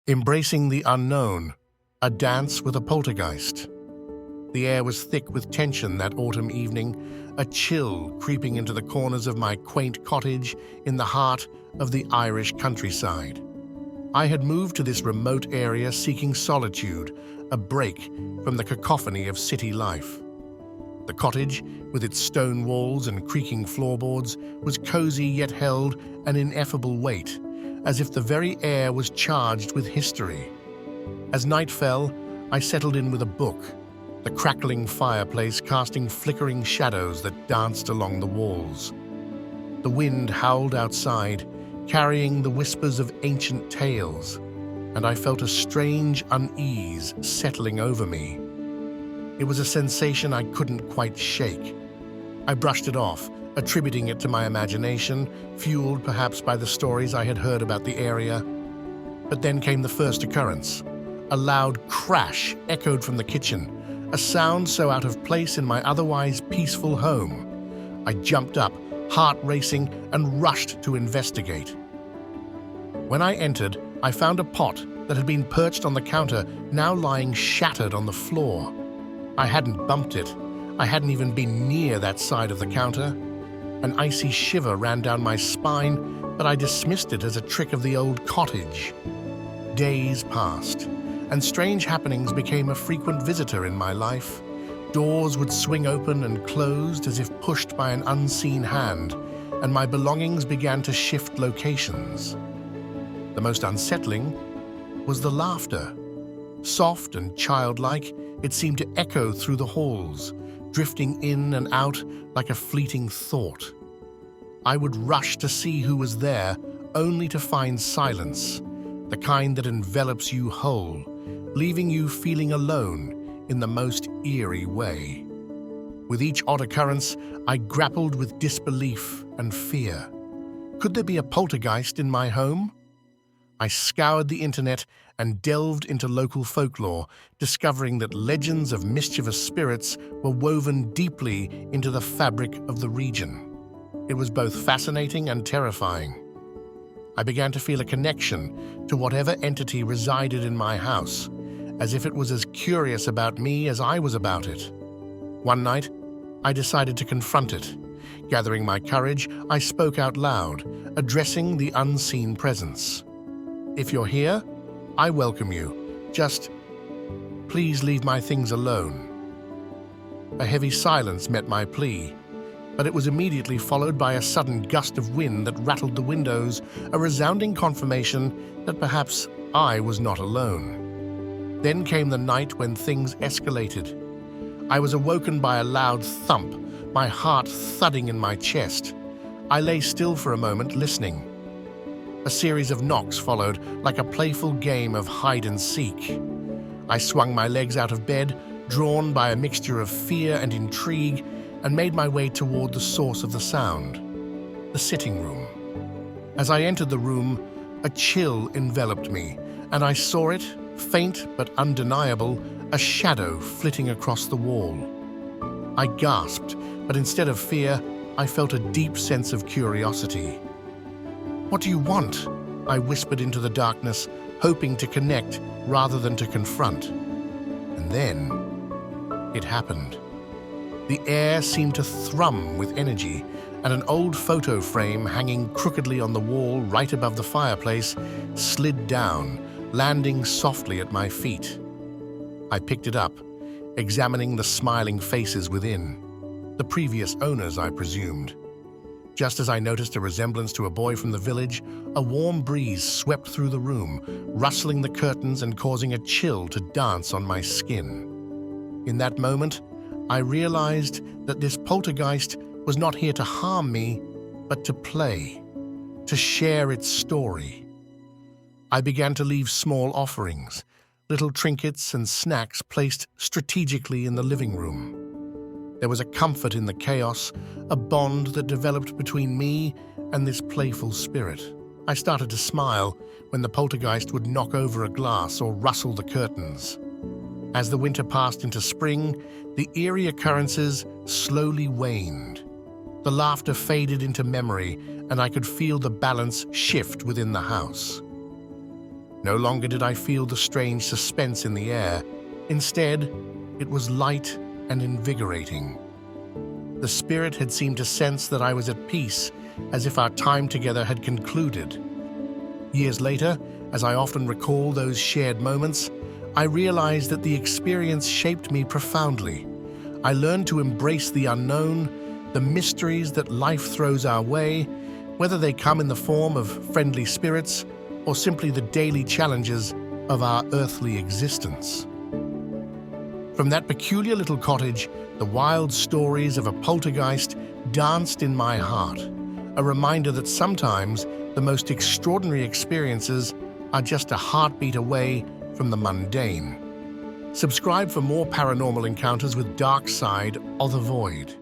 Embracing the unknown, a dance with a poltergeist. The air was thick with tension that autumn evening, a chill creeping into the corners of my quaint cottage in the heart of the Irish countryside. I had moved to this remote area seeking solitude, a break from the cacophony of city life. The cottage, with its stone walls and creaking floorboards, was cozy yet held an ineffable weight, as if the very air was charged with history. As night fell, I settled in with a book, the crackling fireplace casting flickering shadows that danced along the walls. The wind howled outside, carrying the whispers of ancient tales, and I felt a strange unease settling over me. It was a sensation I couldn't quite shake. I brushed it off, attributing it to my imagination, fueled perhaps by the stories I had heard about the area. But then came the first occurrence. A loud crash echoed from the kitchen, a sound so out of place in my otherwise peaceful home. I jumped up, heart racing, and rushed to investigate. When I entered, I found a pot that had been perched on the counter, now lying shattered on the floor. I hadn't bumped it. I hadn't even been near that side of the counter. An icy shiver ran down my spine, but I dismissed it as a trick of the old cottage. Days passed, and strange happenings became a frequent visitor in my life. Doors would swing open and closed as if pushed by an unseen hand, and my belongings began to shift locations. The most unsettling was the laughter. Soft and childlike, it seemed to echo through the halls, drifting in and out like a fleeting thought. I would rush to see who was there, only to find silence, the kind that envelops you whole, leaving you feeling alone in the most eerie way. With each odd occurrence, I grappled with disbelief and fear. Could there be a poltergeist in my home? I scoured the internet and delved into local folklore, discovering that legends of mischievous spirits were woven deeply into the fabric of the region. It was both fascinating and terrifying. I began to feel a connection to whatever entity resided in my house, as if it was as curious about me as I was about it. One night, I decided to confront it. Gathering my courage, I spoke out loud, addressing the unseen presence. "If you're here, I welcome you. Just, please leave my things alone." A heavy silence met my plea, but it was immediately followed by a sudden gust of wind that rattled the windows, a resounding confirmation that perhaps I was not alone. Then came the night when things escalated. I was awoken by a loud thump, my heart thudding in my chest. I lay still for a moment, listening. A series of knocks followed, like a playful game of hide-and-seek. I swung my legs out of bed, drawn by a mixture of fear and intrigue, and made my way toward the source of the sound, the sitting room. As I entered the room, a chill enveloped me, and I saw it, faint but undeniable, a shadow flitting across the wall. I gasped, but instead of fear, I felt a deep sense of curiosity. "What do you want?" I whispered into the darkness, hoping to connect rather than to confront. And then it happened. The air seemed to thrum with energy, and an old photo frame hanging crookedly on the wall right above the fireplace slid down, landing softly at my feet. I picked it up, examining the smiling faces within. The previous owners, I presumed. Just as I noticed a resemblance to a boy from the village, a warm breeze swept through the room, rustling the curtains and causing a chill to dance on my skin. In that moment, I realized that this poltergeist was not here to harm me, but to play, to share its story. I began to leave small offerings, little trinkets and snacks placed strategically in the living room. There was a comfort in the chaos, a bond that developed between me and this playful spirit. I started to smile when the poltergeist would knock over a glass or rustle the curtains. As the winter passed into spring, the eerie occurrences slowly waned. The laughter faded into memory, and I could feel the balance shift within the house. No longer did I feel the strange suspense in the air. Instead, it was light and invigorating. The spirit had seemed to sense that I was at peace, as if our time together had concluded. Years later, as I often recall those shared moments, I realized that the experience shaped me profoundly. I learned to embrace the unknown, the mysteries that life throws our way, whether they come in the form of friendly spirits or simply the daily challenges of our earthly existence. From that peculiar little cottage, the wild stories of a poltergeist danced in my heart, a reminder that sometimes the most extraordinary experiences are just a heartbeat away from the mundane. Subscribe for more paranormal encounters with Dark Side of the Void.